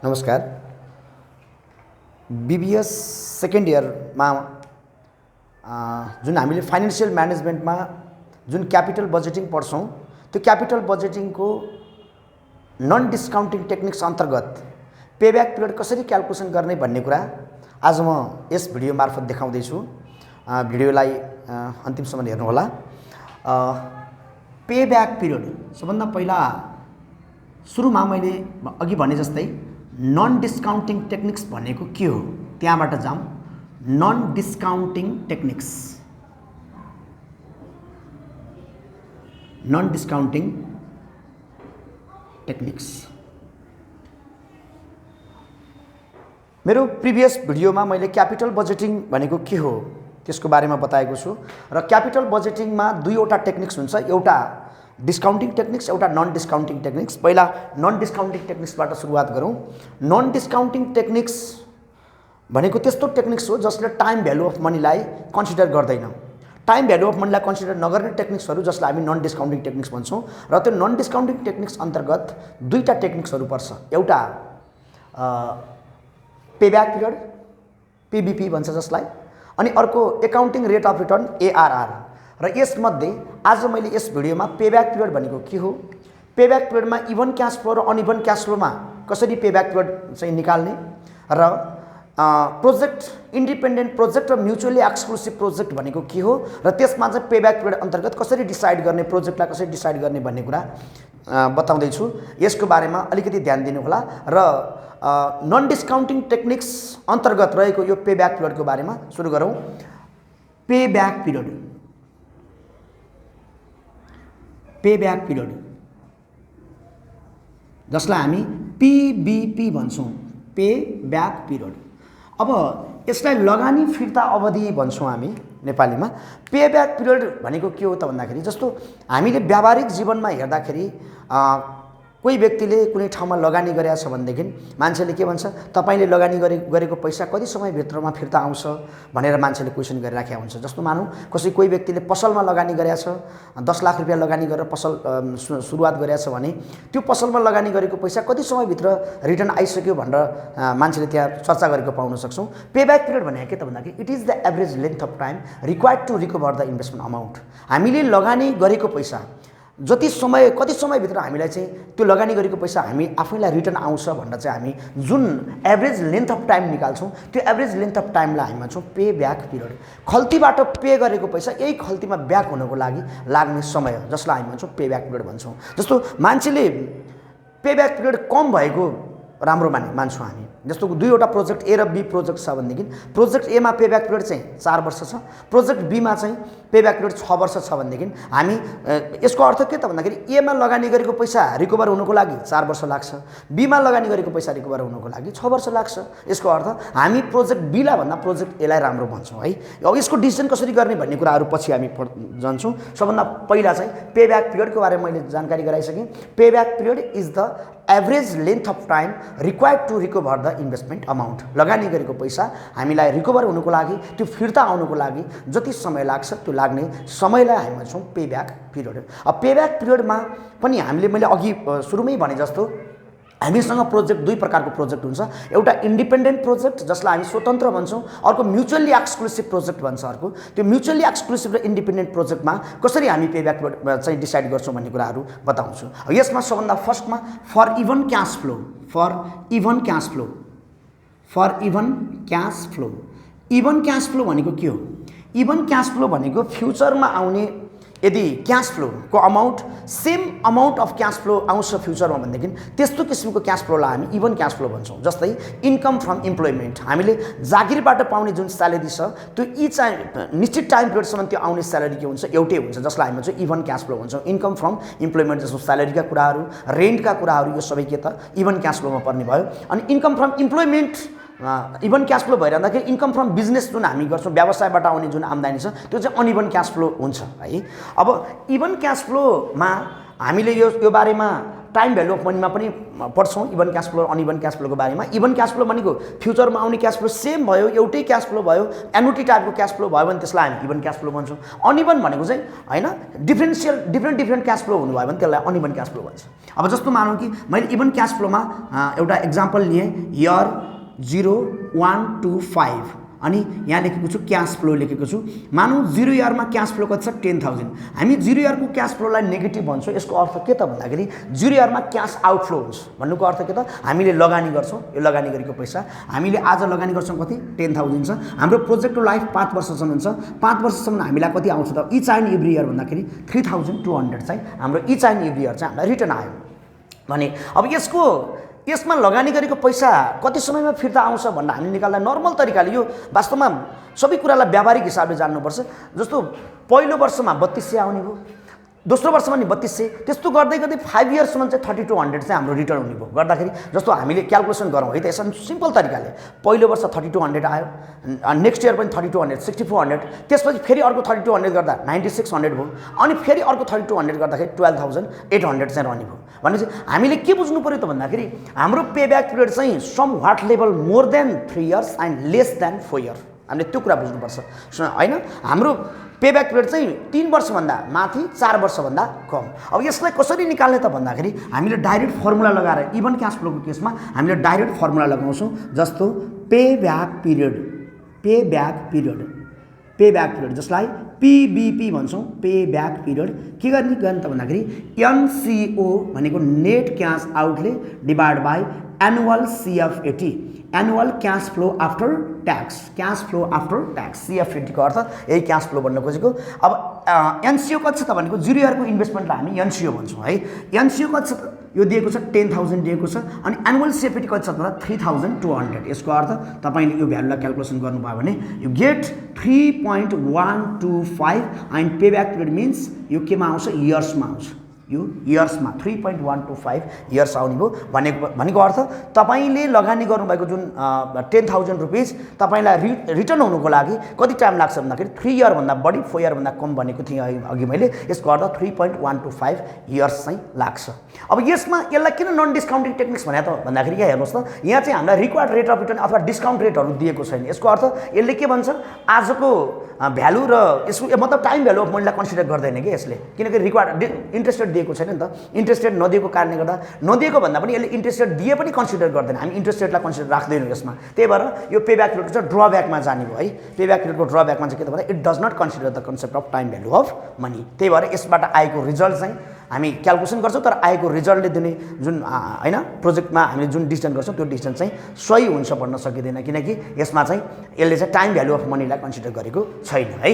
नमस्कार। BBS second इयरमा जुन हामीले फाइनेन्शियल म्यानेजमेन्टमा जुन क्यापिटल बजेटिङ पढ्छौँ त्यो क्यापिटल बजेटिङको नन डिस्काउन्टिङ टेक्निक्स अन्तर्गत पेब्याक पिरियड कसरी क्याल्कुलेसन गर्ने भन्ने कुरा आज म यस भिडियो मार्फत देखाउँदैछु। भिडियोलाई अन्तिमसम्म हेर्नुहोला। पेब्याक पिरियड सबभन्दा पहिला सुरुमा मैले अघि भने जस्तै नन डिस्काउन्टिङ टेक्निक्स भनेको के हो त्यहाँबाट जाउँ। नन डिस्काउन्टिङ टेक्निक्स, नन डिस्काउन्टिङ टेक्निक्स मेरो प्रिभियस भिडियोमा मैले क्यापिटल बजेटिङ भनेको के हो त्यसको बारेमा बताएको छु र क्यापिटल बजेटिङमा दुईवटा टेक्निक्स हुन्छ, एउटा डिस्काउन्टिङ टेक्निक्स, एउटा नन डिस्काउन्टिङ टेक्निक्स। पहिला नन डिस्काउन्टिङ टेक्निक्सबाट सुरुवात गरौँ। नन डिस्काउन्टिङ टेक्निक्स भनेको त्यस्तो टेक्निक्स हो जसले टाइम भ्यालु अफ मनीलाई कन्सिडर गर्दैन। टाइम भ्यालु अफ मनीलाई कन्सिडर नगर्ने टेक्निक्सहरू जसलाई हामी नन डिस्काउन्टिङ टेक्निक्स भन्छौँ र त्यो नन डिस्काउन्टिङ टेक्निक्स अन्तर्गत दुईटा टेक्निक्सहरू पर्छ। एउटा पेब्याक पिरियड, पीबीपी भन्छ जसलाई, अनि अर्को accounting rate of return, ARR. र यसमध्ये आज मैले यस भिडियोमा पेब्याक पिरियड भनेको के हो, पेब्याक पिरियडमा इभन क्यास फ्लो र अनइभन क्यास फ्लोमा कसरी पेब्याक पिरियड चाहिँ निकाल्ने र प्रोजेक्ट इन्डिपेन्डेन्ट प्रोजेक्ट र म्युचुअली एक्सक्लुसिभ प्रोजेक्ट भनेको के हो र त्यसमा चाहिँ पेब्याक पिरियड अन्तर्गत कसरी डिसाइड गर्ने, प्रोजेक्टलाई कसरी डिसाइड गर्ने भन्ने कुरा बताउँदैछु। यसको बारेमा अलिकति ध्यान दिनुहोला र नन डिस्काउन्टिङ टेक्निक्स अन्तर्गत रहेको यो पेब्याक पिरियडको बारेमा सुरु गरौँ। पेब्याक पिरियड, पेब्याक पिरियड जसलाई हामी पीबीपी भन्छौँ, पेब्याक पिरियड। अब यसलाई लगानी फिर्ता अवधि भन्छौँ हामी नेपालीमा। पेब्याक पिरियड भनेको के हो त भन्दाखेरि जस्तो हामीले व्यावहारिक जीवनमा हेर्दाखेरि कोही व्यक्तिले कुनै ठाउँमा लगानी गरेको छ भनेदेखि मान्छेले के भन्छ, तपाईँले लगानी गरेको पैसा कति समयभित्रमा फिर्ता आउँछ भनेर मान्छेले क्वेसन गरिराखेको हुन्छ। जस्तो मानौँ कोही व्यक्तिले पसलमा लगानी गरेको छ, 10 लाख रुपियाँ लगानी गरेर पसल सुरुवात गरेको छ भने त्यो पसलमा लगानी गरेको पैसा कति समयभित्र रिटर्न आइसक्यो भनेर मान्छेले त्यहाँ चर्चा गरेको पाउन सक्छौँ। पेब्याक पिरियड भनेको के त भन्दाखेरि it is the average length of time required to recover the investment amount. हामीले लगानी गरेको पैसा जति समय, कति समयभित्र हामीलाई चाहिँ त्यो लगानी गरेको पैसा हामी आफैलाई रिटर्न आउँछ भनेर चाहिँ हामी जुन एभरेज लेन्थ अफ टाइम निकाल्छौँ त्यो एभरेज लेन्थ अफ टाइमलाई हामी भन्छौँ पेब्याक पिरियड। खल्तीबाट पे गरेको पैसा यही खल्तीमा ब्याक हुनको लागि लाग्ने समय जसलाई हामी भन्छौँ पेब्याक पिरियड भन्छौँ। जस्तो मान्छेले पेब्याक पिरियड कम भएको राम्रो मान्छौँ हामी। जस्तो दुईवटा प्रोजेक्ट ए र बी प्रोजेक्ट छ भनेदेखि प्रोजेक्ट एमा पेब्याक पिरियड चाहिँ 4 वर्ष छ, प्रोजेक्ट बीमा चाहिँ पेब्याक पिरियड 6 वर्ष छ भनेदेखि हामी यसको अर्थ के त भन्दाखेरि एमा लगानी गरेको पैसा रिकभर हुनको लागि 4 वर्ष लाग्छ, बीमा लगानी गरेको पैसा रिकभर हुनको लागि 6 वर्ष लाग्छ। यसको अर्थ हामी प्रोजेक्ट बीलाई भन्दा प्रोजेक्ट एलाई राम्रो भन्छौँ है। अब यसको डिसिजन कसरी गर्ने भन्ने कुराहरू पछि हामी जान्छौँ। सबभन्दा पहिला चाहिँ पेब्याक पिरियडको बारेमा मैले जानकारी गराइसकेँ। Payback period is the average length of time required to recover the investment amount. लगानी गरेको पैसा हामीलाई रिकभर हुनुको लागि, त्यो फिर्ता आउनुको लागि जति समय लाग्छ त्यो लाग्ने समयलाई हामी भन्छौँ पेब्याक पिरियड। अब पेब्याक पिरियडमा पनि हामीले मैले अघि सुरुमै भने जस्तो हामीसँग प्रोजेक्ट दुई प्रकारको प्रोजेक्ट हुन्छ। एउटा इन्डिपेन्डेन्ट प्रोजेक्ट जसलाई हामी स्वतन्त्र भन्छौँ, अर्को म्युचुअली एक्सक्लुसिभ प्रोजेक्ट भन्छ अर्को। त्यो म्युचुअली एक्सक्लुसिभ र इन्डिपेन्डेन्ट प्रोजेक्टमा कसरी हामी पेब्याक चाहिँ डिसाइड गर्छौँ भन्ने कुराहरू बताउँछु। यसमा सबभन्दा फर्स्टमा for even cash flow, for even cash flow, for even cash flow. Even cash flow भनेको के हो? इभन क्यास फ्लो भनेको फ्युचरमा आउने यदि क्यास फ्लोको amount same amount of cash flow आउँछ फ्युचरमा भनेदेखि त्यस्तो किसिमको क्यास फ्लोलाई हामी इभन क्यास फ्लो भन्छौँ। जस्तै इन्कम फ्रम इम्प्लोइमेन्ट, हामीले जागिरबाट पाउने जुन स्यालेरी छ त्यो निश्चित टाइम पिरियडसम्म त्यो आउने स्यालेरी के हुन्छ, एउटै हुन्छ, जसलाई हामी भन्छौँ इभन क्यास फ्लो भन्छौँ। इन्कम फ्रम इम्प्लोइमेन्ट जस्तो स्यालेरीका कुराहरू, रेन्टका कुराहरू, यो सबै के त इभन क्यास फ्लोमा पर्ने भयो। अनि income from employment even cash flow भइरहँदाखेरि इन्कम फ्रम बिजनेस जुन हामी गर्छौँ, व्यवसायबाट आउने जुन आम्दानी छ त्यो चाहिँ अनइभन क्यास फ्लो हुन्छ है। अब इभन क्यास फ्लोमा हामीले यो बारेमा टाइम भ्यालु अफ मनीमा पनि पढ्छौँ even cash flow uneven cash फ्लोको बारेमा। इभन क्यास फ्लो भनेको फ्युचरमा आउने क्यास फ्लो सेम भयो, एउटै क्यास फ्लो भयो, एनुटी टाइपको क्यास फ्लो भयो भने त्यसलाई हामी इभन क्यास फ्लो भन्छौँ। अनइभन भनेको चाहिँ होइन डिफ्रेन्ट क्यास फ्लो हुनुभयो भने त्यसलाई अनइभन क्यास फ्लो भन्छ। अब जस्तो मानौँ कि मैले इभन क्यास फ्लोमा एउटा एक्जाम्पल लिएँ, इयर 0, 1, 2, 5 अनि यहाँ लेखेको छु क्यास फ्लो लेखेको छु। मानौँ 0 इयरमा क्यास फ्लो कति छ 10,000। हामी 0 इयरको क्यास फ्लोलाई नेगेटिभ भन्छौँ। यसको अर्थ के त भन्दाखेरि 0 इयरमा क्यास आउटफ्लो हुन्छ भन्नुको अर्थ के त, हामीले लगानी गर्छौँ, यो लगानी गरेको पैसा हामीले आज लगानी गर्छौँ कति 10,000 छ। हाम्रो प्रोजेक्टको लाइफ 5 वर्षसम्म हुन्छ। 5 वर्षसम्म हामीलाई कति आउँछ त इच एन्ड एभ्री इयर भन्दाखेरि 3,200 चाहिँ हाम्रो इच एन्ड एभ्री इयर चाहिँ हामीलाई रिटर्न आयो भने अब यसमा लगानी गरेको पैसा कति समयमा फिर्ता आउँछ भन्दा हामी निकाल्दा नर्मल तरिकाले यो वास्तवमा सबै कुरालाई व्यावहारिक हिसाबले जान्नुपर्छ। जस्तो पहिलो वर्षमा 3200 आउने भयो, दोस्रो वर्षमा नि 3200, त्यस्तो गर्दै गर्दै 5 इयर्ससम्म चाहिँ 3200 चाहिँ हाम्रो रिटर्न हुने भयो। गर्दाखेरि जस्तो हामीले क्यालकुलेसन गरौँ है त, यसमा सिम्पल तरिकाले पहिलो वर्ष 3200 आयो, नेक्स्ट इयर पनि 3200, 6400, त्यसपछि फेरि अर्को 3200 गर्दा 9600 भयो, अनि फेरि अर्को 3200 गर्दाखेरि 12,800 चाहिँ रहने भयो। भनेपछि हामीले के बुझ्नु पर्यो त भन्दाखेरि हाम्रो पे ब्याक पिरियड चाहिँ somewhat level more than 3 years and less than 4 year, हामीले त्यो कुरा बुझ्नुपर्छ होइन। हाम्रो पे ब्याक पिरियड चाहिँ 3 वर्षभन्दा माथि 4 वर्षभन्दा कम। अब यसलाई कसरी निकाल्ने त भन्दाखेरि हामीले डाइरेक्ट फर्मुला लगाएर इभन क्यास फ्लोको केसमा हामीले डाइरेक्ट फर्मुला लगाउँछौँ। जस्तो पे ब्याक पिरियड जसलाई पीबीपी भन्छौँ, पे ब्याक पिरियड के गर्ने त भन्दाखेरि एनसीओ भनेको net cash outlay divide by annual CFAT, annual cash flow after tax, CFAT को अर्थ यही क्यास फ्लो भन्न खोजेको। अब एनसीओ कति छ त भनेको 0 इयरको इन्भेस्टमेन्टलाई हामी एनसीओ भन्छौँ है। एनसीओ कति छ त यो दिएको छ 10,000 दिएको छ, अनि एनुअल सीएफएटी कति छ त 3,200। यसको अर्थ तपाईले यो भ्यालुलाई क्यालकुलेसन गर्नुभयो भने you get 3.125 and pay back period means यो केमा आउँछ इयर्समा आउँछ, यो इयर्समा 3.125 इयर्स आउने भयो। भनेको अर्थ तपाईले लगानी गर्नुभएको जुन 10,000 रुपीज तपाईलाई रिटर्न हुनुको लागि कति टाइम लाग्छ भन्दाखेरि 3 इयर भन्दा बढी 4 इयर भन्दा कम भनेको थिएँ अघि मैले। यसको अर्थ 3.125 इयर्स चाहिँ लाग्छ। अब यसमा यसलाई किन नन डिस्काउन्टिङ टेक्निक्स भने त भन्दाखेरि यहाँ हेर्नुहोस् त, यहाँ चाहिँ हामीलाई रिक्वायर्ड रेट अफ रिटर्न अथवा डिस्काउन्ट रेटहरू दिएको छैन। यसको अर्थ यसले के भन्छ, आजको भ्यालु र यसको मतलब टाइम भ्यालु अफ मनीलाई कन्सिडर गर्दैन कि यसले, किनकि रिक्वायर्ड इन्ट्रेस्ट रेट दिएको छैन नि त। इन्ट्रेस्ट रेट नदिएको कारणले गर्दा, नदिएको भन्दा पनि यसले इन्ट्रेस्ट रेट दिए पनि कन्सिडर गर्दैन, हामी इन्ट्रेस्ट रेटलाई कन्सिडर राख्दैनौँ यसमा। त्यही भएर यो पे ब्याक पिरियडको चाहिँ ड्रब्याकमा जाने भयो है। पे ब्याक पिरियडको ड्रब्याकमा चाहिँ के त भन्दा it does not consider the concept of time value of money. त्यही भएर यसबाट आएको रिजल्ट चाहिँ हामी क्यालकुलेसन गर्छौँ, तर आएको रिजल्टले दिने जुन होइन प्रोजेक्टमा हामीले जुन डिसिजन गर्छौँ त्यो डिसिजन चाहिँ सही हुन्छ भन्न सकिँदैन, किनकि यसमा चाहिँ यसले चाहिँ टाइम भ्यालु अफ मनीलाई कन्सिडर गरेको छैन है।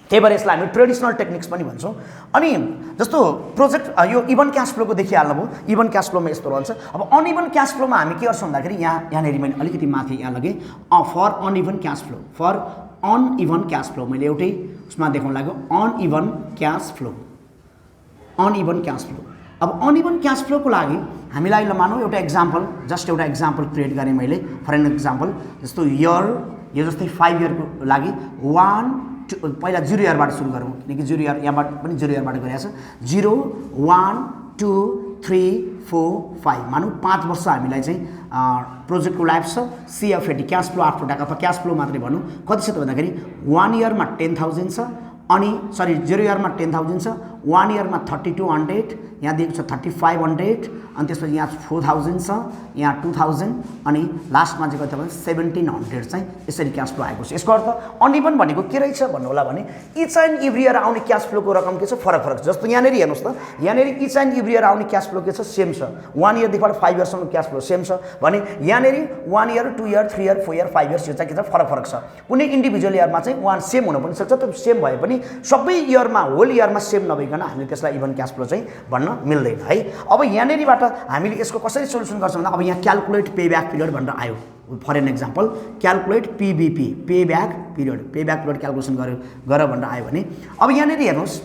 त्यही भएर यसलाई हामी ट्रेडिसनल टेक्निक्स पनि भन्छौँ। अनि जस्तो प्रोजेक्ट यो इभन क्यास फ्लोको देखिहाल्नुभयो, इभन क्यास फ्लोमा यस्तो रहन्छ। अब अनइभन क्यास फ्लोमा हामी के गर्छौँ भन्दाखेरि यहाँनिर मैले अलिकति माथि यहाँ लगेँ फर अनइभन क्यास फ्लो, मैले एउटै उसमा देखाउन लाग्यो अनइभन क्यास फ्लो। अब अनइभन क्यास फ्लोको लागि हामीलाई ल मानौँ एउटा एक्जाम्पल, जस्ट एउटा एक्जाम्पल क्रिएट गरेँ मैले। फर एन एक्जाम्पल जस्तो इयर, यो जस्तै 5 इयरको लागि 1 पहिला 0 इयरबाट सुरु गरौँ, किनकि 0 इयर यहाँबाट पनि 0 इयरबाट गरिएको छ। 0, 1, 2, 3, 4, 5 मानौँ 5 वर्ष हामीलाई चाहिँ प्रोजेक्टको लाइफ छ। सीएफएटी क्यास फ्लो आफ्टर ट्याक्स अथवा क्यास फ्लो मात्रै भनौँ कति छ त भन्दाखेरि 1 इयरमा 10,000 छ, अनि 0 इयरमा 10,000 छ, 1 इयरमा 3,200, यहाँ दिएको छ 3,500, अनि त्यसपछि यहाँ 4,000 छ, यहाँ 2,000, अनि लास्टमा चाहिँ कति भने 1,700 चाहिँ यसरी क्यास फ्लो आएको छ। यसको अर्थ अनइभन भनेको के रहेछ भन्नु होला भने इच एन्ड एभ्री इयर आउने क्यास फ्लोको रकम के छ फरक छ। जस्तो यहाँनिर हेर्नुहोस् त, यहाँनिर इच एन्ड एभ्री इयर आउने क्यास फ्लो के छ सेम छ। 1 इयरदेखिबाट 5 इयरसम्म क्यास फ्लो सेम छ भने यहाँनिर 1 year, 2 year, 3 year, 4 year, 5 years यो चाहिँ के छ फरक छ। कुनै इन्डिभिजुअल इयरमा चाहिँ 1 सेम हुन पनि सक्छ, त्यो सेम भए पनि सबै इयरमा होल इयरमा सेम नभइकन हामीले त्यसलाई इभन क्यास फ्लो चाहिँ भन्न मिल्दैन है। अब यहाँनिरबाट हामीले यसको कसरी सोल्युसन गर्छौँ भन्दा अब यहाँ क्यालकुलेट पे ब्याक पिरियड भनेर आयो। For an example calculate PBP, pay back period calculation गर भनेर आयो भने अब यहाँनिर हेर्नुहोस्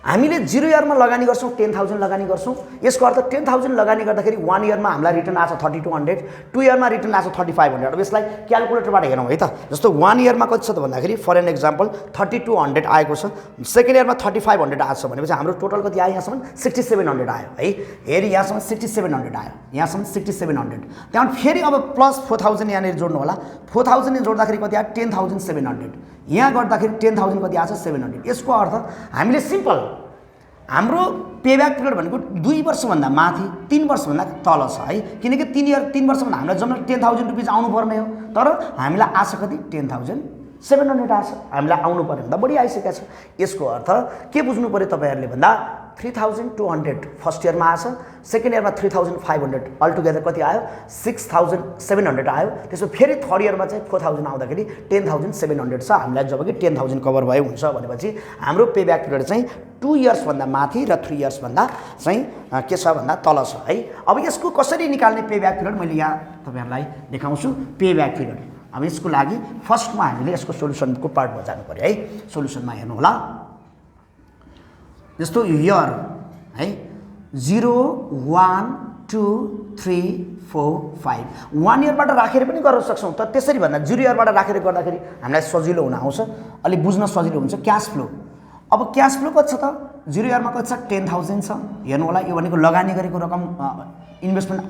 हामीले 0 इयरमा लगानी गर्छौँ 10,000 लगानी गर्छौँ यसको अर्थ 10,000 लगानी गर्दाखेरि 1 इयरमा हामीलाई रिटर्न आछ 3200 2 इयरमा रिटर्न आछ 3500 अब यसलाई क्याल्कुलेटरबाट हेरौँ है त जस्तो 1 इयरमा कति छ त भन्दाखेरि फर एन एक्जाम्पल 3200 आएको छ सेकेन्ड इयरमा 3500 आएको छ भनेपछि हाम्रो टोटल कति आयो यहाँसम्म 6700 आयो है हेरी यहाँसम्म 6700 आयो यहाँसम्म 6700 त्यहाँबाट फेरि अब प्लस 4000 यहाँनिर जोड्नु होला 4000 जोड्दाखेरि कति आयो 10700 यहाँ गर्दाखेरि 10000 कति आछ 700 यसको अर्थ हामीले सिम्पल हाम्रो पेब्याक पिरियड भनेको 2 वर्षभन्दा माथि 3 वर्षभन्दा तल छ है किनकि 3 वर्षभन्दा हामीलाई जम्मा 10,000 रुपियाँ आउनु पर्ने हो तर हामीलाई आछ कति 10,700 आछ हामीलाई आउनु पर्ने भन्दा बढी आइसकेको छ यसको अर्थ के बुझ्नु पर्यो तपाईहरुले भन्दा 3,200 फर्स्ट इयरमा आछ सेकेन्ड इयरमा 3,500 अल टुगेदर कति आयो 6,700 आयो त्यसो फेरि थर्ड इयरमा चाहिँ 4,000 आउँदाखेरि 10,700 छ हामीलाई जब कि 10,000 कभर भयो हुन्छ भनेपछि हाम्रो पेब्याक पिरियड चाहिँ 2 इयर्स भन्दा माथि र 3 इयर्स भन्दा चाहिँ के छ भन्दा तल छ है अब यसको कसरी निकाल्ने पेब्याक पिरियड मैले यहाँ तपाईहरुलाई देखाउँछु पेब्याक पिरियड अब यसको लागि फर्स्टमा हामीले यसको सोलुसनको पार्टमा जानु पर्यो है सोलुसनमा हेर्नु होला जस्तो इयर है 0 1 2 3 4 5 1 इयरबाट राखेर पनि गर्न सक्छौं त त्यसरी भन्दा 0 इयरबाट राखेर गर्दाखेरि हामीलाई सजिलो हुन आउँछ अलि बुझ्न सजिलो हुन्छ क्याश फ्लो अब क्याश फ्लो कति छ त 0 इयरमा कति छ 10,000 छ हेर्नु होला यो भनेको लगानी गरेको रकम इन्भेस्टमेन्ट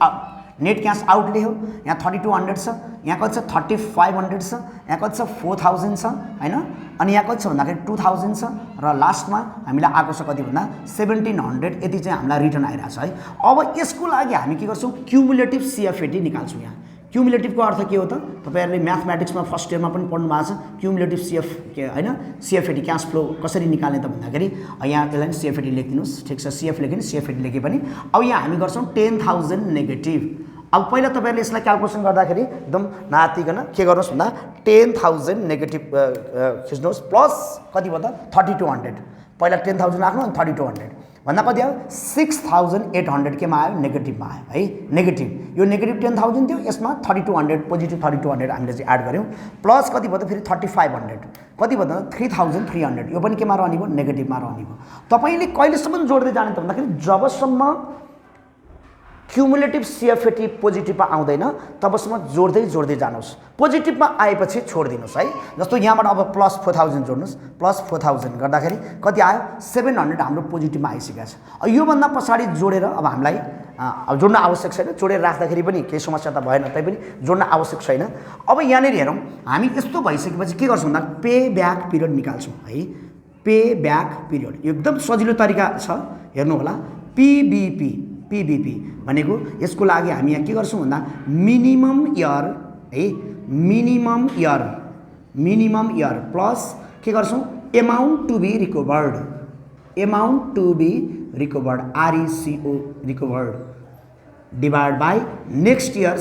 नेट क्याश आउटले हो यहाँ 3200 छ यहाँ कति छ 3500 छ यहाँ कति छ 4000 छ हैन अनि यहाँ कति छ भन्दाखेरि 2000 छ र लास्टमा हामीलाई आएको छ कति भन्दा 1700 यति चाहिँ हामीलाई रिटर्न आइरा छ है अब यसको लागि हामी के गर्छौं क्युमुलेटिभ सीएफएटी निकाल्छौं यहाँ क्युमुलेटिभको अर्थ के हो त तपाईहरुले म्याथमेटिक्समा फर्स्ट इयरमा पनि पढ्नु भएको छ क्युमुलेटिभ सीएफ के हैन सीएफएटी क्याश फ्लो कसरी निकाल्ने त भन्दाखेरि यहाँ यसलाई सीएफएटी लेखिदिनुस् ठीक छ सीएफ लेखे नि सीएफएटी लेखे पनि अब यहाँ हामी गर्छौं 10,000 नेगेटिभ अब पहिला तपाईहरुले यसलाई क्याल्कुलेसन गर्दाखेरि एकदम नातिकन के गर्नुस् भन्दा 10,000 नेगेटिभ खिच्नुस् प्लस कति भन्दा 3200 पहिला 10,000 राख्नु अनि 3200 भन्दा कति आयो 6,800 केमा आयो नेगेटिभमा आयो है नेगेटिभ यो नेगेटिभ 10,000 थियो यसमा 3200 पोजिटिभ 3200 हामीले चाहिँ एड गर्यौं प्लस कति भयो त फेरि 3500 कति भन्दा 3,300 यो पनि केमा रहने भयो नेगेटिभमा रहने भयो तपाईले कहिलेसम्म जोड्दै जाने त भन्दाखेरि जबसम्म क्युमुलेटिभ सीएफएटी पोजिटिभमा आउँदैन तबसम्म जोड्दै जानुस् पोजिटिभमा आएपछि छोड्दिनुस् है जस्तो यहाँबाट अब प्लस 4,000 जोड्नुस् प्लस 4,000 गर्दाखेरि कति आयो 700 हाम्रो पोजिटिभमा आइसकेको छ यो भन्दा पछाडी जोडेर अब हामीलाई अब जोड्न आवश्यक छैन जोडेर राख्दाखेरि पनि केही समस्या त भएन तै पनि जोड्न आवश्यक छैन अब यहाँनेर हेरौं हामी यस्तो भइसकेपछि के गर्छौं भन्दा पे ब्याक पिरियड निकाल्छौं है पे ब्याक पिरियड एकदम सजिलो तरिका छ हेर्नु होला पीबीपी भनेको यसको लागि हामी यहाँ के गर्छौं भन्दा मिनिमम इयर प्लस के गर्छौं amount to be recovered RECO recovered divide by next year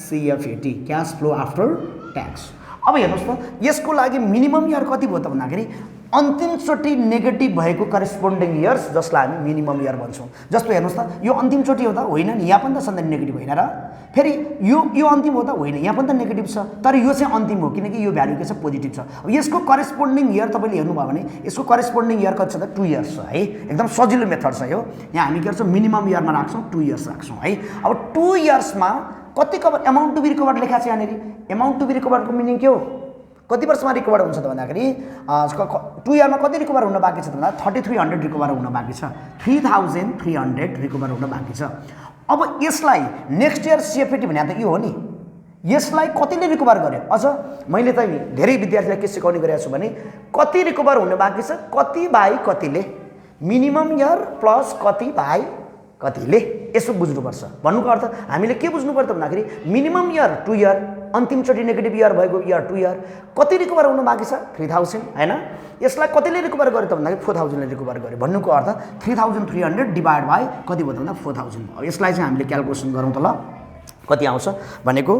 CFAT cash flow after tax अब हेर्नुस् त यसको लागि मिनिमम इयर कति भयो त भन्दाखेरि अन्तिम चोटी नेगेटिभ भएको करेस्पोन्डिङ इयर्स जसलाई हामी मिनिमम इयर भन्छौं जस्तो हेर्नुस् त यो अन्तिम चोटी हो त होइन नि यहाँ पनि त सधैं नेगेटिभ होइन र फेरि यो अन्तिम हो त होइन यहाँ पनि त नेगेटिभ छ तर यो चाहिँ अन्तिम हो किनकि यो भ्यालु के छ पोजिटिभ छ अब यसको करेस्पोन्डिङ इयर तपाईले हेर्नु भयो भने यसको करेस्पोन्डिङ इयर कति छ त 2 इयर्स छ है एकदम सजिलो मेथड छ यो यहाँ हामी के गर्छौं मिनिमम इयरमा राख्छौं 2 इयर्स राख्छौं है अब 2 इयर्समा कति cover amount to be recovered लेखा छ यहाँनेरि अमाउन्ट टु बी रिकभर्डको मिनिङ के हो कति वर्षमा रिकभर हुन्छ त भन्दाखेरि 2 इयरमा कति रिकभर हुन बाँकी छ त भन्दा 3,300 रिकभर हुन बाँकी छ 3,300 रिकभर हुन बाँकी छ अब यसलाई नेक्स्ट इयर सीएफएटी भने त यो हो नि यसलाई कतिले रिकभर गर्यो अझ मैले त धेरै विद्यार्थीलाई के सिकाउने गरेको छु भने कति रिकभर हुन बाँकी छ कति बाइ कतिले मिनिमम इयर प्लस कति बाइ कतिले यसो बुझ्नुपर्छ भन्नुको अर्थ हामीले के बुझ्नु पर्छ भन्दाखेरि मिनिमम इयर 2 इयर अन्तिम चोटी नेगेटिभ इयर भएको इयर 2 इयर कति रिकभर हुन बाँकी छ 3,000 हैन यसलाई कतिले रिकभर गर्यो त भन्दाखेरि 4,000 ले रिकभर गर्यो भन्नुको अर्थ 3,300 डिवाइड बाइ कति भयो त भन्दा 4,000 अब यसलाई चाहिँ हामीले क्याल्कुलेसन गरौँ त ल कति आउँछ भनेको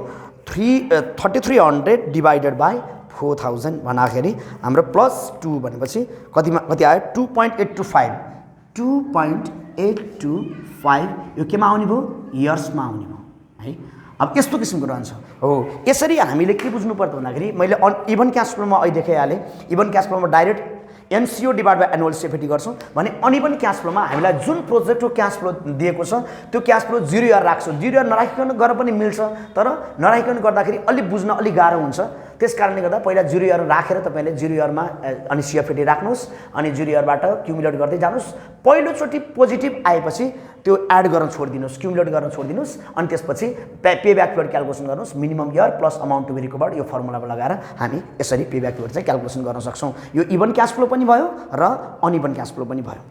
3,300 डिवाइडेड बाइ 4,000 भन्दाखेरि हाम्रो प्लस 2 भनेपछि कति आयो 2.825 यो केमा आउने भयो इयर्समा आउने भयो है अब यस्तो किसिमको रहन्छ हो। यसरी हामीले के बुझ्नु पर्छ भन्दाखेरि मैले इभन क्यास फ्लोमा अहिले देखाइहालेँ। इभन क्यास फ्लोमा direct MCO divide by annual CFAT गर्छौँ भने अनइभन क्यास फ्लोमा हामीलाई जुन प्रोजेक्टको क्यास फ्लो दिएको छ त्यो क्यास फ्लो 0 इयर राख्छौँ। 0 इयर नराखिकन गर्न पनि मिल्छ, तर नराखिकन गर्दाखेरि अलिक बुझ्न अलिक गाह्रो हुन्छ। त्यस कारणले गर्दा पहिला 0 इयर राखेर तपाईँले 0 इयरमा अनि सिएफटी राख्नुहोस् अनि 0 इयरबाट क्युमुलेट गर्दै जानुहोस्। पहिलोचोटि पोजिटिभ आएपछि त्यो एड गर्न छोडिदिनुहोस्, क्युमुलेट गर्न छोडिदिनुहोस् अनि त्यसपछि पे ब्याक पिरियड क्यालकुलेसन गर्नुहोस्। Minimum year plus amount to be recovered यो फर्मुलामा लगाएर हामी यसरी पे ब्याक पिरियड चाहिँ क्यालकुलेसन गर्न सक्छौँ। यो इभन क्यास फ्लो पनि भयो र अनइभन क्यास फ्लो पनि भयो।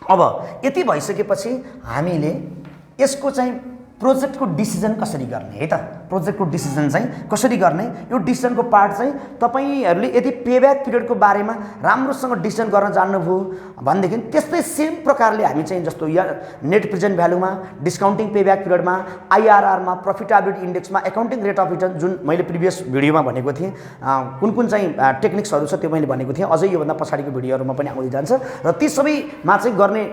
अब यति भइसकेपछि हामीले यसको चाहिँ प्रोजेक्टको डिसिजन कसरी गर्ने है त। प्रोजेक्टको डिसिजन चाहिँ कसरी गर्ने, यो डिसिजनको पार्ट चाहिँ तपाईहरूले यदि पेब्याक पिरियडको बारेमा राम्रोसँग डिसिजन गर्न जान्नुभयो भनेदेखि त्यस्तै सेम प्रकारले हामी चाहिँ जस्तो नेट प्रेजेन्ट भ्यालुमा, डिस्काउन्टिङ पेब्याक पिरियडमा, आइआरआरमा, प्रफिटेबिलिटी इन्डेक्समा, एकाउन्टिङ रेट अफ रिटर्न जुन मैले प्रिभियस भिडियोमा भनेको थिएँ कुन कुन चाहिँ टेक्निक्सहरू छ त्यो मैले भनेको थिएँ। अझै योभन्दा पछाडिको भिडियोहरूमा पनि आउँदै जान्छ र ती सबैमा चाहिँ गर्ने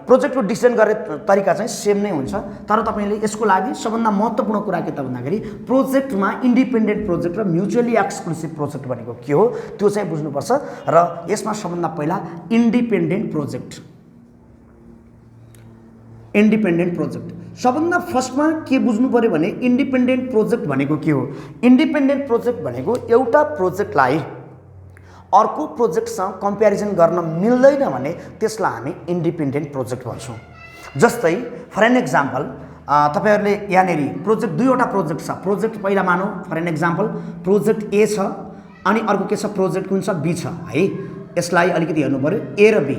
प्रोजेक्टको डिसिजन गर्ने तरिका चाहिँ सेम नै हुन्छ। तर तपाईँले यसको लागि सबभन्दा महत्त्वपूर्ण कुरा के त भन्दाखेरि प्रोजेक्टमा इन्डिपेन्डेन्ट प्रोजेक्ट र म्युचुअली एक्सक्लुसिभ प्रोजेक्ट भनेको के हो त्यो चाहिँ बुझ्नुपर्छ। र यसमा सबभन्दा पहिला इन्डिपेन्डेन्ट प्रोजेक्ट सबभन्दा फर्स्टमा के बुझ्नु पर्यो भने इन्डिपेन्डेन्ट प्रोजेक्ट भनेको के हो। इन्डिपेन्डेन्ट प्रोजेक्ट भनेको एउटा प्रोजेक्टलाई अर्को प्रोजेक्टसँग कम्पेरिजन गर्न मिल्दैन भने त्यसलाई हामी इन्डिपेन्डेन्ट प्रोजेक्ट भन्छौँ। जस्तै फर एन एक्जाम्पल तपाईहरुले यहाँनेरि प्रोजेक्ट दुईवटा प्रोजेक्ट छ। प्रोजेक्ट पहिला मानौ for an example project A छ अनि अर्को के छ प्रोजेक्ट कुन छ बी छ है। यसलाई अलिकति हेर्नु पर्यो ए र बी।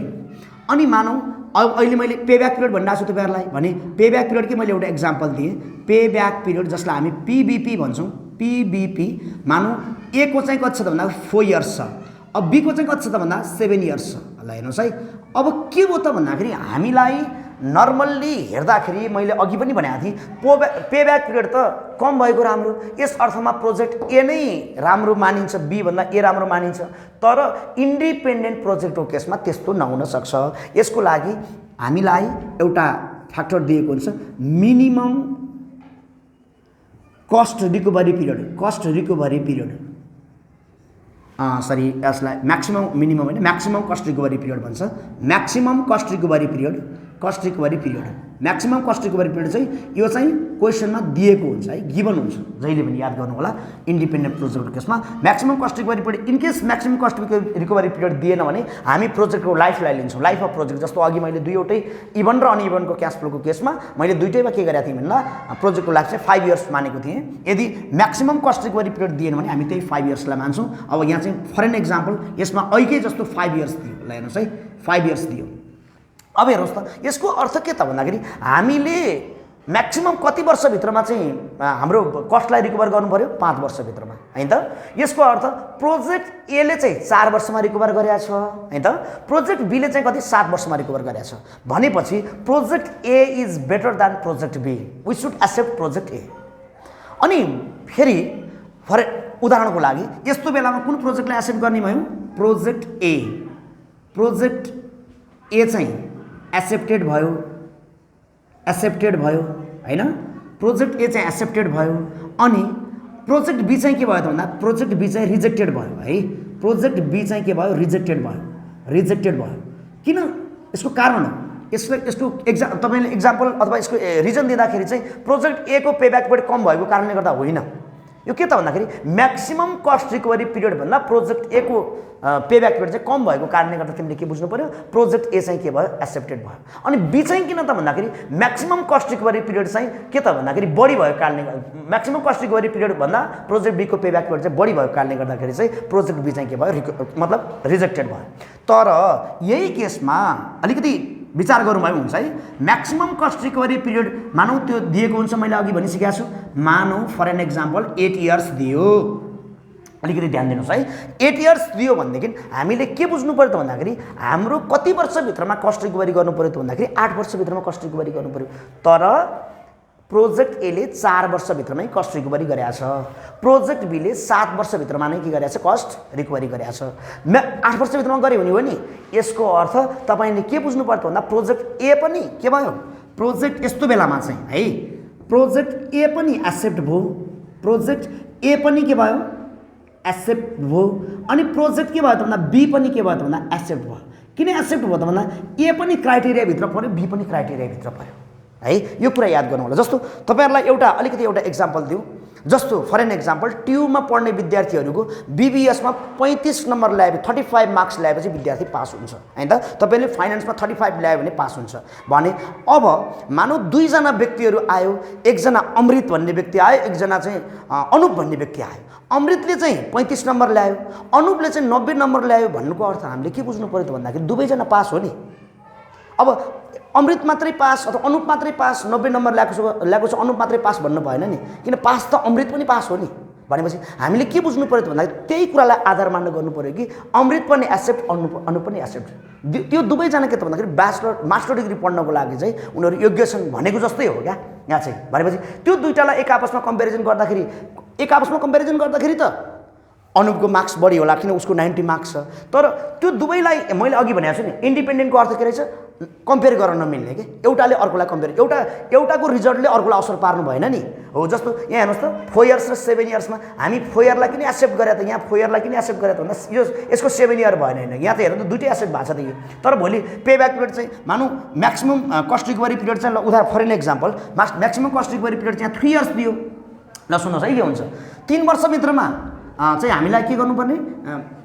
अनि मानौ अब अहिले मैले पेब्याक पिरियड भनिरहेको छु तपाईहरुलाई भने पेब्याक पिरियडकै मैले एउटा एक्जाम्पल दिएँ। पेब्याक पिरियड जसलाई हामी पीबीपी भन्छौँ। पीबीपी मानौ ए को चाहिँ कति छ त भन्दा 4 इयर्स छ, अब बी को चाहिँ कति छ त भन्दा 7 इयर्स छ। ल हेर्नुहोस् है, अब के हो त भन्दाखेरि हामीलाई नर्मल्ली हेर्दाखेरि मैले अघि पनि भनेको थिएँ पेब्याक पिरियड त कम भएको राम्रो। यस अर्थमा प्रोजेक्ट ए नै राम्रो मानिन्छ, बी भन्दा ए राम्रो मानिन्छ। तर इन्डिपेन्डेन्ट प्रोजेक्टको केसमा त्यस्तो नहुन सक्छ। यसको लागि हामीलाई एउटा फ्याक्टर दिएको हुन्छ minimum cost recovery period. Sorry यसलाई म्याक्सिमम मिनिमम होइन म्याक्सिमम कस्ट रिकभरी पिरियड भन्छ। Maximum cost recovery period maximum cost recovery period चाहिँ यो चाहिँ क्वेसनमा दिएको हुन्छ है, गिभन हुन्छ। जहिले पनि याद गर्नु होला इन्डिपेन्डेन्ट प्रोजेक्टको केसमा maximum cost recovery period in case maximum cost recovery period दिएन भने हामी प्रोजेक्टको लाइफलाई लिन्छौँ, लाइफ अफ प्रोजेक्ट। जस्तो अघि मैले दुईवटै इभन र अनइभनको क्यास फ्लोको केसमा मैले दुईटैमा के गरेको थिएँ भन्दा प्रोजेक्टको लाइफ चाहिँ 5 इयर्स मानेको थिएँ। यदि म्याक्सिमम कस्ट रिकभरी पिरियड दिएन भने हामी त्यही 5 इयर्सलाई मान्छौँ। अब यहाँ चाहिँ फर एन एक्जाम्पल यसमा अहिलेकै जस्तो 5 इयर्स दियो। ल हेर्नुहोस् है 5 इयर्स दियो। अब हेर्नुहोस् त यसको अर्थ के त भन्दाखेरि हामीले म्याक्सिमम कति वर्षभित्रमा चाहिँ हाम्रो कस्टलाई रिकभर गर्नु पर्यो 5 वर्षभित्रमा हैन त। यसको अर्थ प्रोजेक्ट एले चाहिँ 4 वर्षमा रिकभर गरेको छ हैन त। प्रोजेक्ट बीले चाहिँ कति 7 वर्षमा रिकभर गरेको छ भनेपछि project A is better than project B. We should accept project A. अनि फेरि फर उदाहरणको लागि यस्तो बेलामा कुन प्रोजेक्टलाई एक्सेप्ट गर्ने भयो प्रोजेक्ट ए चाहिँ एक्सेप्टेड भयो हैन। प्रोजेक्ट ए चाहिँ एक्सेप्टेड भयो अनि प्रोजेक्ट बी चाहिँ के भयो त भन्दा प्रोजेक्ट बी चाहिँ रिजेक्टेड भयो है। प्रोजेक्ट बी चाहिँ के भयो रिजेक्टेड भयो। किन यसको कारण यसको तपाईले एक्जाम्पल अथवा यसको रिजन दिँदाखेरि चाहिँ प्रोजेक्ट ए को पेब्याक पिरियड कम भएको कारणले गर्दा होइन। यो के त भन्दाखेरि म्याक्सिमम कस्ट रिकभरी पिरियड भन्दा प्रोजेक्ट ए को पेब्याक पिरियड चाहिँ कम भएको कारणले गर्दा तिमीले के बुझ्नु पर्यो प्रोजेक्ट ए चाहिँ के भयो एक्सेप्टेड भयो। अनि बी चाहिँ किन त भन्दाखेरि म्याक्सिमम कस्ट रिकभरी पिरियड चाहिँ के त भन्दाखेरि बढी भएको कारणले म्याक्सिमम कस्ट रिकभरी पिरियड भन्दा प्रोजेक्ट बी को पेब्याक पिरियड चाहिँ बढी भएको कारणले गर्दाखेरि चाहिँ प्रोजेक्ट बी चाहिँ के भयो मतलब रिजेक्टेड भयो। तर यही केसमा अलिकति विचार गरौँ भयो हुन्छ है। म्याक्सिमम कस्ट रिकभरी पिरियड मानौ त्यो दिएको हुन्छ, मैले अघि भनिसकेको छु। मानौ फर एन एक्जाम्पल 8 इयर्स दियो। अलिकति ध्यान दिनुहोस् है 8 इयर्स दियो भनेदेखि हामीले के बुझ्नु पर्यो त भन्दाखेरि हाम्रो कति वर्षभित्रमा कस्ट रिकभरी गर्नु पर्यो त भन्दाखेरि 8 वर्षभित्रमा कस्ट रिकभरी गर्नु पर्यो। तर प्रोजेक्ट एले 4 वर्षभित्रमै कस्ट रिकभरी गरेको छ, प्रोजेक्ट बीले 7 वर्षभित्रमा नै के गरेको छ कस्ट रिकभरी गरेको छ। 8 वर्षभित्रमा गरे हुने हो नि। यसको अर्थ तपाईले के बुझ्नु पर्छ भन्दा प्रोजेक्ट ए पनि के भयो प्रोजेक्ट यस्तो बेलामा चाहिँ है प्रोजेक्ट ए पनि एक्सेप्ट भयो, प्रोजेक्ट ए पनि के भयो एक्सेप्ट भयो, अनि प्रोजेक्ट के भयो त भन्दा बी पनि के भयो त भन्दा एक्सेप्ट भयो। किन एक्सेप्ट भयो त भन्दा ए पनि क्राइटेरियाभित्र पर्यो, बी पनि क्राइटेरियाभित्र पर्यो है। यो कुरा याद गर्नु होला। जस्तो तपाईहरुलाई अलिकति एउटा एक्जाम्पल दिउँ। जस्तो फर एन एक्जाम्पल ट्युबमा पढ्ने विद्यार्थीहरूको बीबीएसमा 35 नम्बर ल्याए 35 मार्क्स ल्याएपछि विद्यार्थी पास हुन्छ हैन त। तपाईले फाइनान्समा 35 ल्यायो भने पास हुन्छ भने अब मानौ दुईजना व्यक्तिहरू आयो, एकजना अमृत भन्ने व्यक्ति आयो, एकजना चाहिँ अनुप भन्ने व्यक्ति आयो। अमृतले चाहिँ 35 नम्बर ल्यायो, अनुपले चाहिँ 90 नम्बर ल्यायो भन्नुको अर्थ हामीले के बुझ्नु पर्यो त भन्दाखेरि दुवैजना पास हो नि। अब अमृत मात्रै पास अथवा अनुप मात्रै पास, 90 नम्बर ल्याएको छ अनुप मात्रै पास भन्नु भएन नि, किन पास त अमृत पनि पास हो नि। भनेपछि हामीले के बुझ्नु पर्यो त भन्दाखेरि त्यही कुरालाई आधार मान्न गर्नु पर्यो कि अमृत पनि एक्सेप्ट, अनुप पनि एक्सेप्ट। त्यो दुवैजना के त भन्दाखेरि मास्टर डिग्री पढ्नको लागि चाहिँ उनीहरू योग्य छन् भनेको जस्तै हो क्या यहाँ चाहिँ। भनेपछि त्यो दुईटालाई एक आपसमा कम्पेरिजन गर्दाखेरि त अनुपको मार्क्स बढी होला किन उसको 90 मार्क्स छ। तर त्यो दुवैलाई मैले अघि भनेको छु नि, इन्डिपेन्डेन्टको अर्थ के रहेछ, कम्पेयर गर्न नमिल्ने के, एउटाले अर्कोलाई कम्पेयर, एउटाको रिजल्टले अर्कोलाई असर पार्नु भएन नि। हो जस्तो यहाँ हेर्नुहोस् त 4 इयर्स र 7 इयर्समा हामी 4 इयरलाई किन एक्सेप्ट गरे त, यहाँ 4 इयरलाई किन एक्सेप्ट गरे त भन्दा यसको 7 इयर भएन हैन। यहाँ त हेर्नु त दुईटै एक्सेप्ट भएको छ त यो। तर भोलि पे ब्याक पिरियड चाहिँ मानौ म्याक्सिमम कस्ट रिकभरी पिरियड चाहिँ उदाहरण for an example maximum cost recovery period चाहिँ 3 इयर्स दियो। ल सुन्नुहोस् है के हुन्छ, 3 वर्षभित्रमा चाहिँ हामीलाई के गर्नुपर्ने,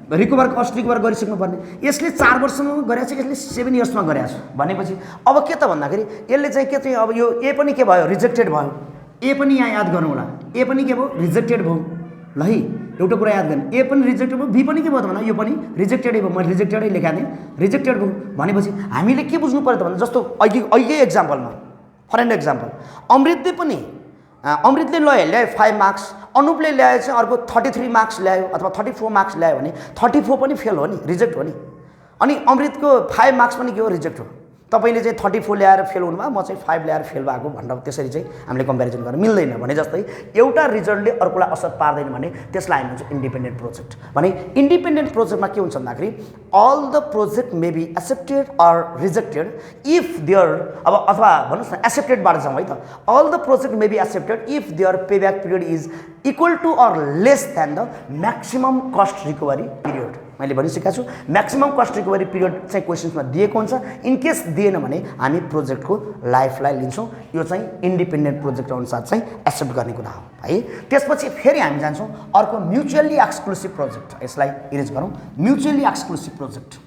कस्ट रिकभर गरिसक्नुपर्ने। यसले 4 वर्षमा गरेछ, यसले 7 इयर्समा गरेछ भनेपछि अब के त भन्दाखेरि यसले चाहिँ के चाहिँ अब यो ए पनि के भयो रिजेक्टेड भयो। ए पनि यहाँ याद गर्नु होला, ए पनि के भयो रिजेक्टेड भयो। ल है एउटा कुरा याद गर्नु, ए पनि रिजेक्टेड भयो, बी पनि के भयो त भन्दा यो पनि रिजेक्टेडै भयो। मैले रिजेक्टेडै लेखा दिएँ, रिजेक्टेड भयो भनेपछि हामीले के बुझ्नु पर्यो त भन्दा जस्तो अघि एक्जाम्पलमा फर एन एक्जाम्पल अमृतले ल्यायो 5 मार्क्स, अनुपले ल्याए चाहिँ अर्को 33 मार्क्स ल्यायो अथवा 34 मार्क्स ल्यायो भने 34 पनि फेल हो नि, रिजेक्ट हो नि। अनि अमृतको 5 मार्क्स पनि के हो रिजेक्ट हो। तपाईले चाहिँ 34 ल्याएर फेल हुनुभयो, म चाहिँ 5 ल्याएर फेल भएको भनेर त्यसरी चाहिँ हामीले कम्पेरिजन गर्न मिल्दैन। भने जस्तै एउटा रिजल्टले अर्कोलाई असर पार्दैन भने त्यसलाई हामी भन्छ इन्डिपेन्डेन्ट प्रोजेक्ट। भने इन्डिपेन्डेन्ट प्रोजेक्टमा के हुन्छ भन्दाखेरि all the project may be accepted or rejected if there, अब अथवा भन्नुहोस् न एक्सेप्टेडबाट जाउँ है त, all the project may be accepted if their pay back period is equal to or less than the maximum cost recovery period. मैले भनिसकेको छु म्याक्सिमम कस्ट रिकभरी पिरियड चाहिँ क्वेसन्समा दिएको हुन्छ। इन केस दिएन भने हामी प्रोजेक्टको लाइफलाई लिन्छौँ। यो चाहिँ इन्डिपेन्डेन्ट प्रोजेक्ट अनुसार चाहिँ एक्सेप्ट गर्ने कुरा हो है। त्यसपछि फेरि हामी जान्छौँ अर्को म्युचुअली एक्सक्लुसिभ प्रोजेक्ट। यसलाई इरेज गरौँ, mutually exclusive project.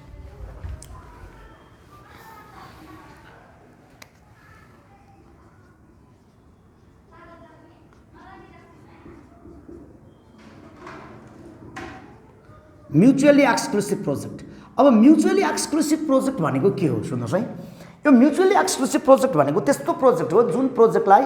Mutually exclusive project. अब म्युचुअली एक्सक्लुसिभ प्रोजेक्ट भनेको के हो सुन्नुहोस् है। यो म्युचुअली एक्सक्लुसिभ प्रोजेक्ट भनेको त्यस्तो प्रोजेक्ट हो जुन प्रोजेक्टलाई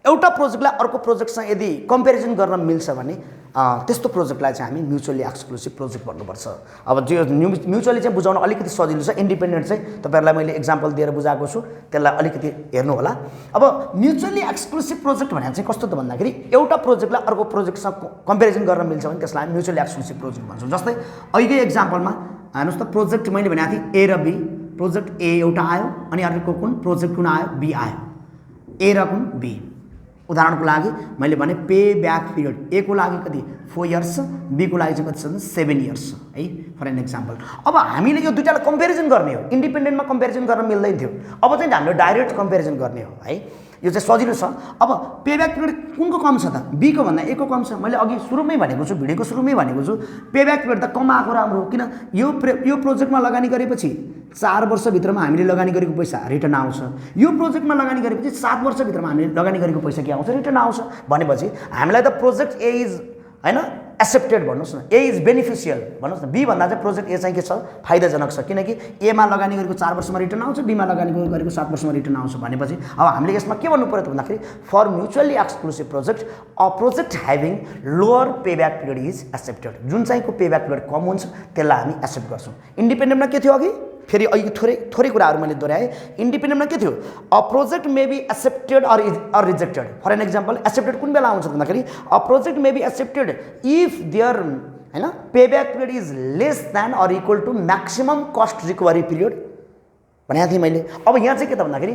एउटा प्रोजेक्टलाई अर्को प्रोजेक्टसँग यदि कम्पेरिजन गर्न मिल्छ भने त्यस्तो प्रोजेक्टलाई चाहिँ हामी म्युचुअली एक्सक्लुसिभ प्रोजेक्ट भन्नुपर्छ। अब जो म्युचुअली चाहिँ बुझाउन अलिकति सजिलो छ, इन्डिपेन्डेन्ट चाहिँ तपाईँहरूलाई मैले एक्जाम्पल दिएर बुझाएको छु, त्यसलाई अलिकति हेर्नु होला। अब म्युचुअली एक्सक्लुसिभ प्रोजेक्ट भनेको चाहिँ कस्तो त भन्दाखेरि एउटा प्रोजेक्टलाई अर्को प्रोजेक्टसँग कम्पेरिजन गर्न मिल्छ भने त्यसलाई म्युचुअली एक्सक्लुसिभ प्रोजेक्ट भन्छौँ। जस्तै अहिलेकै एक्जाम्पलमा हेर्नुहोस् त, प्रोजेक्ट मैले भनेको थिएँ ए र बी, प्रोजेक्ट ए एउटा आयो अनि अर्को कुन प्रोजेक्ट कुन आयो, बी आयो, ए र कुन बी। उदाहरणको लागि मैले भने पे ब्याक पिरियड ए को लागि कति 4 इयर्स, बी को लागि चाहिँ कति छ 7 इयर्स है, फर एन एक्जाम्पल। अब हामीले यो दुईटालाई कम्पेरिजन गर्ने हो, इन्डिपेन्डेन्टमा कम्पेरिजन गर्न मिल्दैन थियो, अब चाहिँ हामीले डाइरेक्ट कम्पेरिजन गर्ने हो है। यो चाहिँ सजिलो छ। अब पे ब्याक पिरियड कुनको कम छ त, बी को भन्दा ए को कम छ। मैले अघि सुरुमै भनेको छु, भिडियोको सुरुमै भनेको छु पे ब्याक पिरियड त कम आएको राम्रो हो। किन यो प्रोजेक्टमा लगानी गरेपछि 4 वर्षभित्रमा हामीले लगानी गरेको पैसा रिटर्न आउँछ। यो प्रोजेक्टमा लगानी गरेपछि 7 वर्षभित्रमा हामीले लगानी गरेको पैसा के आउँछ, रिटर्न आउँछ। भनेपछि हामीलाई त प्रोजेक्ट ए इज हैन एक्सेप्टेड भन्नुहोस् न, ए इज बेनिफिसियल भन्नुहोस् न। बी भन्दा चाहिँ प्रोजेक्ट ए चाहिँ के छ, फाइदाजनक छ। किनकि एमा लगानी गरेको 4 वर्षमा रिटर्न आउँछ, बीमा लगानी गरेको 7 वर्षमा रिटर्न आउँछ। भनेपछि अब हामीले यसमा के भन्नु पर्यो त भन्दाखेरि for mutually exclusive project a project having lower pay back period is accepted. जुन चाहिँको पे ब्याक पिरियड कम हुन्छ त्यसलाई हामी एक्सेप्ट गर्छौँ। इन्डिपेन्डेन्टमा के थियो अघि, फेरि अघि थोरै कुराहरू मैले दोहोऱ्याएँ। इन्डिपेन्डेन्टमा के थियो, a project may be accepted or rejected. For an example accepted कुन बेला आउँछ भन्दाखेरि a project may be accepted if there हैन pay back period is less than or equal to maximum cost recovery period भनेको थिएँ मैले। अब यहाँ चाहिँ के त भन्दाखेरि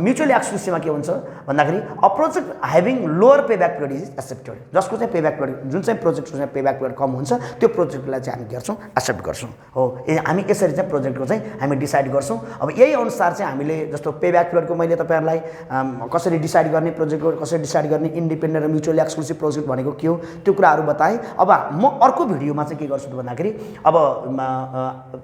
म्युचुअली एक्सक्लुसिभमा के हुन्छ भन्दाखेरि a project having lower pay back period is accepted, जसको चाहिँ पे ब्याक पिरियड जुन चाहिँ प्रोजेक्टको चाहिँ पे ब्याक पिरियड कम हुन्छ त्यो प्रोजेक्टलाई चाहिँ हामी गर्छौँ एक्सेप्ट गर्छौँ हो। हामी यसरी चाहिँ प्रोजेक्टको चाहिँ हामी डिसाइड गर्छौँ। अब यही अनुसार चाहिँ हामीले जस्तो पे ब्याक पिरियडको मैले तपाईँहरूलाई कसरी डिसाइड गर्ने, प्रोजेक्टको कसरी डिसाइड गर्ने, इन्डिपेन्डेन्ट र म्युचुअली एक्सक्लुसिभ प्रोजेक्ट भनेको के हो त्यो कुराहरू बताएँ। अब म अर्को भिडियोमा चाहिँ के गर्छु भन्दाखेरि अब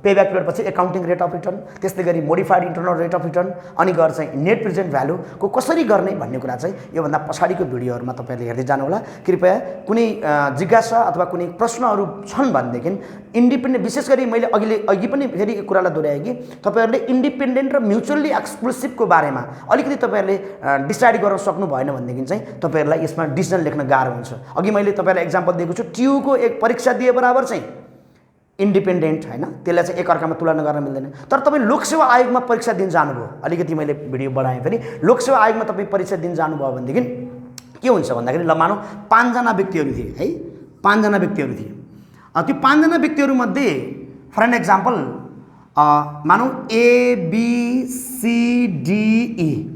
पे ब्याक पिरियड पछि एकाउन्टिङ रेट अफ रिटर्न, त्यस्तै गरी modified internal rate of return, अनि गएर चाहिँ नेट प्रेजेन्ट भ्यालुको कसरी गर्ने भन्ने कुरा चाहिँ योभन्दा पछाडिको भिडियोहरूमा तपाईँहरूले हेर्दै जानुहोला। कृपया कुनै जिज्ञासा अथवा कुनै प्रश्नहरू छन् भनेदेखि इन्डिपेन्डेन्ट, विशेष गरी मैले अघि पनि फेरि एक कुरालाई दोहोऱ्याएँ कि तपाईँहरूले इन्डिपेन्डेन्ट र म्युचुअली एक्सक्लुसिभको बारेमा अलिकति तपाईँहरूले डिसाइड गर्न सक्नु भएन भनेदेखि चाहिँ तपाईँहरूलाई यसमा डिसिजन लेख्न गाह्रो हुन्छ। अघि मैले तपाईँलाई एक्जाम्पल दिएको छु, ट्युको एक परीक्षा दिए बराबर चाहिँ इन्डिपेन्डेन्ट होइन, त्यसलाई चाहिँ एकअर्कामा तुलना गर्न मिल्दैन। तर तपाईँ लोकसेवा आयोगमा परीक्षा दिन जानुभयो, अलिकति मैले भिडियो बढाएँ फेरि, लोकसेवा आयोगमा तपाईँ परीक्षा दिन जानुभयो भनेदेखि के हुन्छ भन्दाखेरि ल मानौँ 5 जना व्यक्तिहरू थिए है, 5 जना व्यक्तिहरू थिए। त्यो 5 जना व्यक्तिहरूमध्ये फर एन एक्जाम्पल मानौँ ABCDE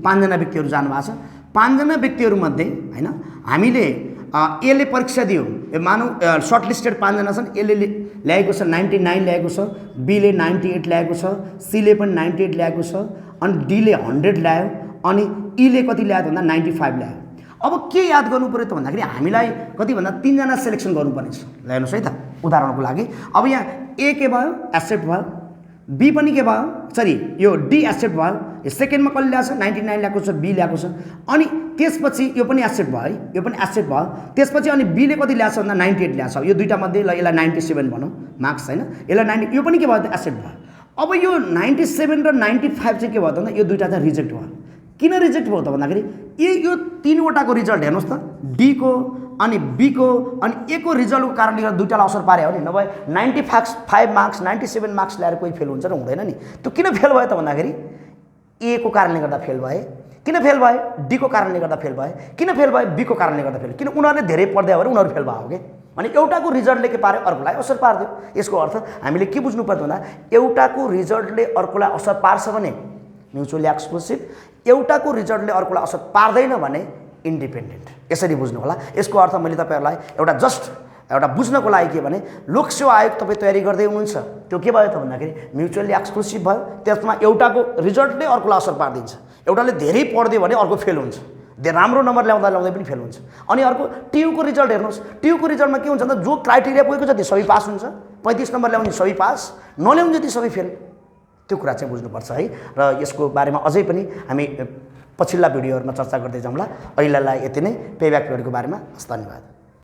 5 जना व्यक्तिहरू जानुभएको छ। 5 जना व्यक्तिहरूमध्ये होइन हामीले एले परीक्षा दियो, मानौँ सर्ट लिस्टेड 5 जना छन्, एले ल्याएको छ 99 ल्याएको छ, बीले 98 ल्याएको छ, सीले पनि 98 ल्याएको छ, अनि डीले 100 ल्यायो, अनि ईले कति ल्यायो भन्दा 95 ल्यायो। अब के याद गर्नु पऱ्यो त भन्दाखेरि हामीलाई कति भन्दा 3 जना सेलेक्सन गर्नुपर्ने छ। हेर्नुहोस् है त उदाहरणको लागि, अब यहाँ ए के भयो एसेट भयो, बी पनि के भयो सरी यो डी एसेट भयो, सेकेन्डमा कसले ल्याएको छ 99 ल्याएको छ, बी ल्याएको छ, अनि त्यसपछि यो पनि एसेट भयो है, यो पनि एसेट भयो। त्यसपछि अनि बीले कति ल्याएको छ भन्दा 98 ल्याएको छ। यो दुईटा मध्ये ल यसलाई 97 भनौँ मार्क्स होइन, यसलाई 90, यो पनि के भयो त एसेट भयो। अब यो 97 र 95 चाहिँ के भयो त भन्दा यो दुईटा चाहिँ रिजेक्ट भयो। किन रिजेक्ट भयो त भन्दाखेरि यो 3वटाको रिजल्ट हेर्नुहोस् त, डी को अनि बी को अनि ए को रिजल्टको कारणले गर्दा दुईटालाई असर पार्यो हो नि। नभए 95 मार्क्स 97 मार्क्स ल्याएर कोही फेल हुन्छ र हुँदैन नि। त्यो किन फेल भयो त भन्दाखेरि ए को कारणले गर्दा फेल भए, किन फेल भए डी को कारणले गर्दा फेल भए, किन फेल भए बी को कारणले गर्दा फेल, किन उनीहरूले धेरै पढ्दै भएर उनीहरू फेल भयो के। अनि एउटाको रिजल्टले के पार्यो अर्कोलाई असर पार्दियो। यसको अर्थ हामीले के बुझ्नु पर्छ भन्दा एउटाको रिजल्टले अर्कोलाई असर पार्छ भने म्युचुअली एक्सक्लुसिभ, एउटाको रिजल्टले अर्कोलाई असर पार्दैन भने इन्डिपेन्डेन्ट। यसरी बुझ्नु होला। यसको अर्थ मैले तपाईँहरूलाई एउटा बुझ्नको लागि के भने लोकसेवा आयोग तपाईँ तयारी गर्दै हुनुहुन्छ, त्यो के भयो त भन्दाखेरि म्युचुअली एक्सक्लुसिभ भयो। त्यसमा एउटाको रिजल्टले अर्कोलाई असर पारिदिन्छ। एउटाले धेरै पढ्दियो भने अर्को फेल हुन्छ, राम्रो नम्बर ल्याउँदै पनि फेल हुन्छ। अनि अर्को ट्युको रिजल्ट हेर्नुहोस्, ट्युको रिजल्टमा के हुन्छ भन्दा जो क्राइटेरिया पुगेको जति सबै पास हुन्छ, 35 नम्बर ल्याउने सबै पास, नल्याउने जति सबै फेल। त्यो कुरा चाहिँ बुझ्नुपर्छ है। र यसको बारेमा अझै पनि हामी पछिल्ला भिडियोहरूमा चर्चा गर्दै जाउँला। अहिलेलाई यति नै पे ब्याक पिरियडको बारेमा। धन्यवाद।